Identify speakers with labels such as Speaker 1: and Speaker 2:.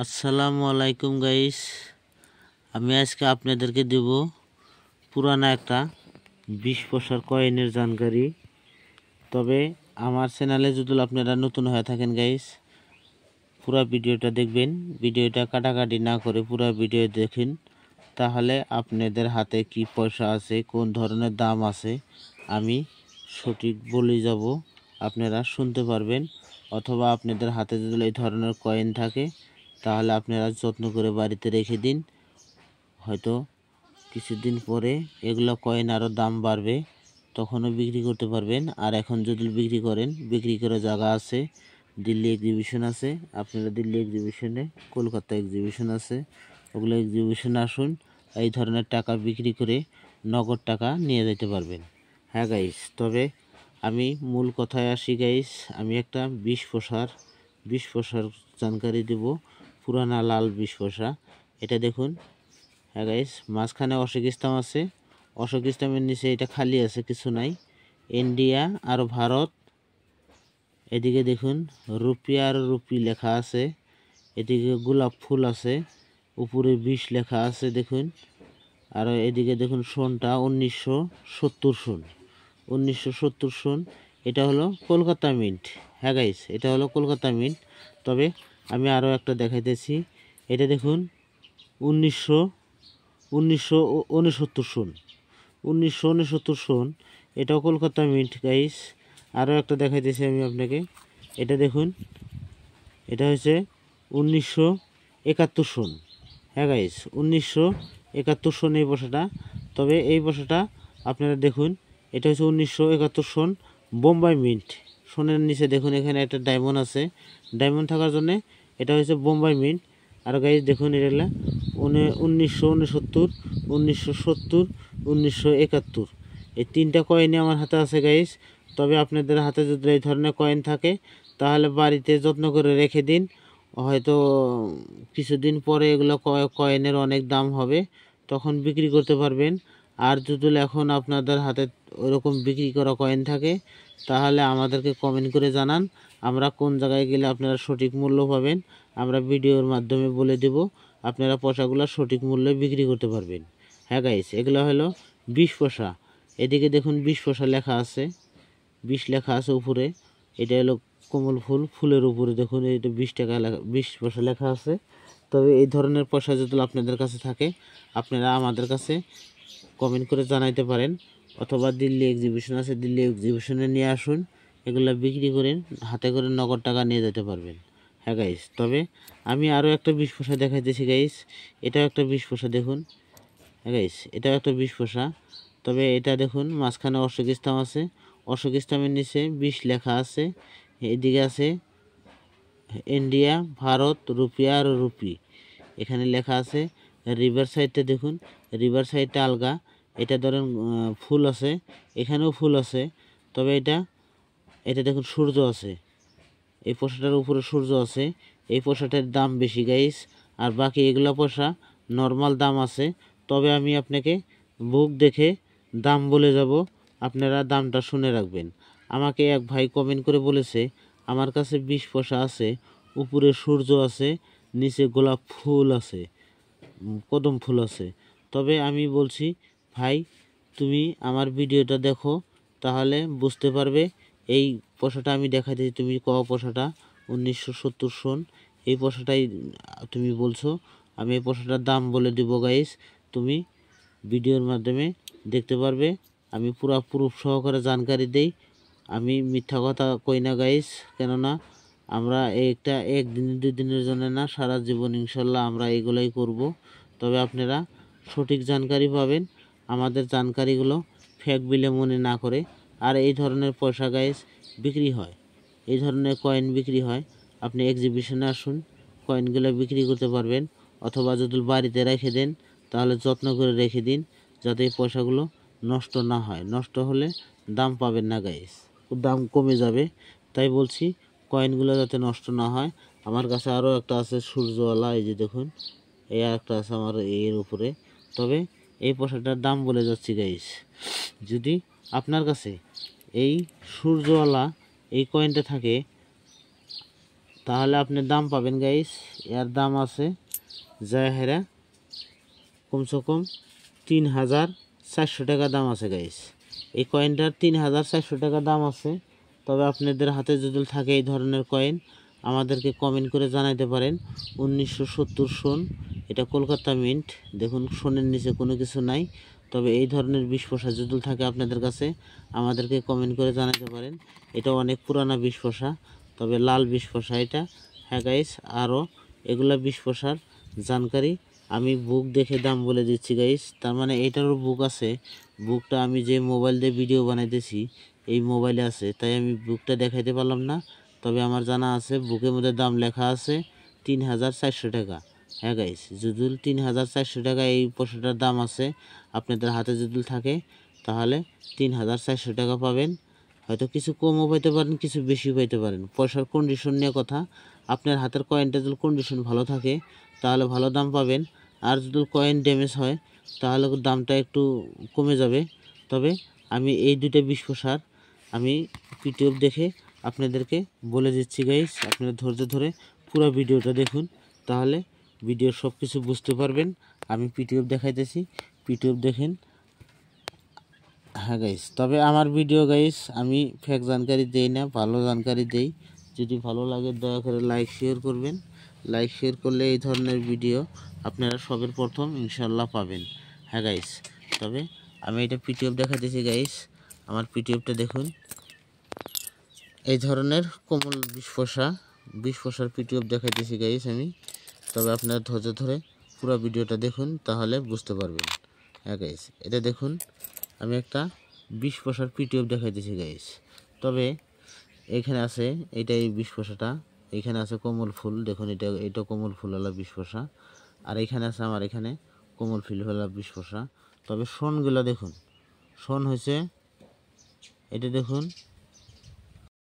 Speaker 1: আসসালামু আলাইকুম গাইস, আমি আজকে আপনাদেরকে দেব পুরানা একটা 20 পয়সার কয়েনের জানকারি। তবে আমার চ্যানেলে যদি আপনারা নতুন হয়ে থাকেন গাইস, পুরো ভিডিওটা দেখবেন, ভিডিওটা কাটাকাটি না করে পুরো ভিডিও দেখেন, তাহলে আপনাদের হাতে কি পয়সা আছে, কোন ধরনের দাম আছে আমি সঠিক বলে যাব, আপনারা শুনতে পারবেন। অথবা আপনাদের হাতে যদি এই ধরনের কয়েন থাকে তাহলে আপনারা যত্ন করে বাড়িতে রেখে দিন, হয়তো কিছুদিন পরে এগুলো কয়েন আরও দাম বাড়বে, তখনও বিক্রি করতে পারবেন। আর এখন যদি বিক্রি করেন, বিক্রি করার জায়গা আছে, দিল্লি এক্সিবিশন আছে, আপনারা দিল্লি এক্সিবিশনে, কলকাতা এক্সিবিশন আছে, ওগুলো এক্সিবিশনে আসুন, এই ধরনের টাকা বিক্রি করে নগদ টাকা নিয়ে যেতে পারবেন। হ্যাঁ গাইস, তবে আমি মূল কথায় আসি গাইস, আমি একটা 20 পয়সার জানকারি দেব, পুরানা লাল 20 পয়সা। এটা দেখুন। হ্যাঁ গাইস, মাঝখানে অশোক স্তম্ভ আছে, অশোক স্তম্ভের নিচে এটা খালি আছে, কিছু নাই। ইন্ডিয়া আর ভারত, এদিকে দেখুন রুপি আর রুপি লেখা আছে, এদিকে গোলাপ ফুল আছে, উপরে 20 লেখা আছে দেখুন। আর এদিকে দেখুন সনটা 1970 সন, 1970 সন। এটা হলো কলকাতা মিন্ট। হ্যাঁ গাইস, এটা হলো কলকাতা মিন্ট। তবে আমি আরও একটা দেখাইতেছি, এটা দেখুন 1969 সন, 1969 সন, এটাও কলকাতা মিন্ট গাইস। আরও একটা দেখাইতেছি আমি আপনাকে, এটা দেখুন, এটা হচ্ছে 1971 সন। হ্যাঁ গাইস, 1971 সন এই পয়সাটা। তবে এই পয়সাটা আপনারা দেখুন, এটা হচ্ছে 1971 সন, বোম্বাই মিন্ট। সোনের নিচে দেখুন এখানে একটা ডায়মন্ড আছে, ডায়মন্ড থাকার জন্য এটা হচ্ছে বোম্বাই মিন্ট। আর গাইস দেখুন, এটা 1969, 1970, 1971, এই তিনটা কয়েনই আমার হাতে আছে গাইস। তবে আপনাদের হাতে যদি এই ধরনের কয়েন থাকে তাহলে বাড়িতে যত্ন করে রেখে দিন, হয়তো কিছুদিন পরে এগুলো কয়েনের অনেক দাম হবে, তখন বিক্রি করতে পারবেন। আর যদি এখন আপনাদের হাতে ওরকম বিক্রি করা কয়েন থাকে তাহলে আমাদেরকে কমেন্ট করে জানান, আমরা কোন জায়গায় গেলে আপনারা সঠিক মূল্য পাবেন, আমরা ভিডিওর মাধ্যমে বলে দেব, আপনারা পয়সাগুলো সঠিক মূল্যে বিক্রি করতে পারবেন। হ্যাঁ গাইস, এগুলো হলো 20 পয়সা। এদিকে দেখুন 20 পয়সা লেখা আছে, 20 লেখা আছে উপরে। এটা হলো কমল ফুল, ফুলের উপরে দেখুন এটা 20 টাকা লেখা, 20 পয়সা লেখা আছে। তবে এই ধরনের পয়সা যদি আপনাদের কাছে থাকে আপনারা আমাদের কাছে কমেন্ট করে জানাইতে পারেন, অথবা দিল্লি এক্সিবিশন আছে, দিল্লি এক্সিবিশনে নিয়ে আসুন, এগুলো বিক্রি করেন, হাতে করে নগদ টাকা নিয়ে যেতে পারবেন। হ্যাঁ গাইস, তবে আমি আরও একটা 20 পয়সা দেখাইতেছি গাইস, এটাও একটা 20 পয়সা দেখুন। হ্যাঁ গাইস, এটাও একটা 20 পয়সা। তবে এটা দেখুন মাঝখানে অশোক স্তম্ভ আছে, অশোক স্তম্ভের নিচে 20 লেখা আছে, এদিকে আছে ইন্ডিয়া, ভারত, রুপিয়া আর রুপি, এখানে লেখা আছে। রিভার সাইডটা দেখুন, রিভার সাইডটা আলগা, এটা ধরেন ফুল আছে, এখানেও ফুল আছে। তবে এটা এটা দেখুন সূর্য আছে, এই পয়সাটার উপরে সূর্য আছে, এই পয়সাটার দাম বেশি গাইস। আর বাকি এগুলো পয়সা নর্মাল দাম আছে। তবে আমি আপনাকে বুক দেখে দাম বলে যাব, আপনারা দামটা শুনে রাখবেন। আমাকে এক ভাই কমেন্ট করে বলেছে আমার কাছে 20 পয়সা আছে, উপরে সূর্য আছে, নিচে গোলাপ ফুল আছে, কদম ফুল আছে। তবে আমি বলছি ভাই, তুমি আমার ভিডিওটা দেখো, তাহলে বুঝতে পারবে। এই পয়সাটা আমি দেখাইতেছি, তুমি পয়সাটা 1970 সন, এই পয়সাটাই তুমি বলছো, আমি এই পয়সাটার দাম বলে দিব গাইস, তুমি ভিডিওর মাধ্যমে দেখতে পারবে। আমি পুরা প্রুফ সহকারে জানকারি দেই, আমি মিথ্যা কথা কই না গাইস, কেননা আমরা একটা একদিন দুই দিনের জন্য না, সারা জীবন ইনশাল্লাহ আমরা এগুলাই করব। তবে আপনারা সঠিক জানকারি পাবেন, আমাদের জানকারিগুলো ফেক বিলে মনে না করে। আর এই ধরনের পয়সা গাইস বিক্রি হয়, এই ধরনের কয়েন বিক্রি হয়, আপনি এক্সিবিশনে আসুন, কয়েনগুলো বিক্রি করতে পারবেন। অথবা যদি বাড়িতে রেখে দেন তাহলে যত্ন করে রেখে দিন, যাতে এই পয়সাগুলো নষ্ট না হয়, নষ্ট হলে দাম পাবেন না গাইস, দাম কমে যাবে। তাই বলছি কয়েনগুলো যাতে নষ্ট না হয়। আমার কাছে আরও একটা আছে সূর্যওয়ালা, এই যে দেখুন, এই একটা আছে আমার এর উপরে। তবে এই পয়সাটার দাম বলে যাচ্ছি গাইস, যদি আপনার কাছে এই সূর্যওয়ালা এই কয়েনটা থাকে, তাহলে আপনি দাম পাবেন গাইস। এর দাম আছে যায় হেরা কমসে কম 3400 টাকা দাম আছে গাইস। এই কয়েনটার 3400 টাকা দাম আছে। তবে আপনাদের হাতে যদি থাকে এই ধরনের কয়েন আমাদেরকে কমেন্ট করে জানাতে পারেন। 1970 সন, এটা কলকাতা মিন্ট। দেখুন সোনের নিচে কোনো কিছু নাই। তবে এই ধরনের 20 পয়সা যদি থাকে আপনাদের কাছে আমাদেরকে কমেন্ট করে জানাতে পারেন। এটা অনেক পুরানা 20 পয়সা, তবে লাল 20 পয়সা এটা। হ্যাঁ গাইস, আরও এগুলা 20 পয়সার জানকারি আমি বুক দেখে দাম বলে দিচ্ছি গাইস। তার মানে এইটারও বুক আছে। বুকটা আমি যে মোবাইল দিয়ে ভিডিও বানাইতেছি এই মোবাইলে আছে, তাই আমি বুকটা দেখাইতে পারলাম না। তবে আমার জানা আছে বুকের মধ্যে দাম লেখা আছে 3400 টাকা। হ্যাঁ গাইস, যদি 3400 টাকা এই পয়সাটার দাম আছে আপনাদের হাতে যদি থাকে তাহলে 3400 টাকা পাবেন। হয়তো কিছু কমও পাইতে পারেন, কিছু বেশি পাইতে পারেন। পয়সার কন্ডিশন নিয়ে কথা। আপনার হাতের কয়েনটা যদি কন্ডিশন ভালো থাকে তাহলে ভালো দাম পাবেন। আর যদি কয়েন ড্যামেজ হয় তাহলে দামটা একটু কমে যাবে। তবে আমি এই দুইটা 20 পয়সার আমি পিটিএফ দেখে আপনাদেরকে বলে দিচ্ছি গাইস। আপনারা ধৈর্য ধরে পুরো ভিডিওটা দেখুন, তাহলে ভিডিওর সব কিছু বুঝতে পারবেন। আমি পিটিএফ দেখাইতেছি, পিটিএফ দেখেন। হ্যাঁ গাইস, তবে আমার ভিডিও গাইস আমি ফেক জানকারি দেই না, ভালো জানকারি দেই। যদি ভালো লাগে দয়া করে লাইক শেয়ার করবেন। লাইক শেয়ার করলে এই ধরনের ভিডিও আপনারা সবের প্রথম ইনশাল্লাহ পাবেন। হ্যাঁ গাইস, তবে আমি এটা পিটিএফ দেখাতেছি গাইস। আমার পিটিএফটা দেখুন। এই ধরনের কোমল 20 পয়সার পিটিএফ দেখাইতেছি গাইস আমি। তবে আপনারা ধৈর্য ধরে পুরো ভিডিওটা দেখুন, তাহলে বুঝতে পারবেন। হ্যাঁ গাইস, এটা দেখুন আমি একটা 20 পয়সার পিটিএফ দেখাইতেছি গাইস। তবে এখানে আছে এটা এই 20 পয়সাটা, এখানে আছে কোমল ফুল। দেখুন এটা কোমল ফুলওয়ালা 20 পয়সা। আর এখানে আছে আমার এখানে কোমল ফুলওয়ালা 20 পয়সা। তবে সোনগুলো দেখুন, সোন হয়েছে এটা দেখুন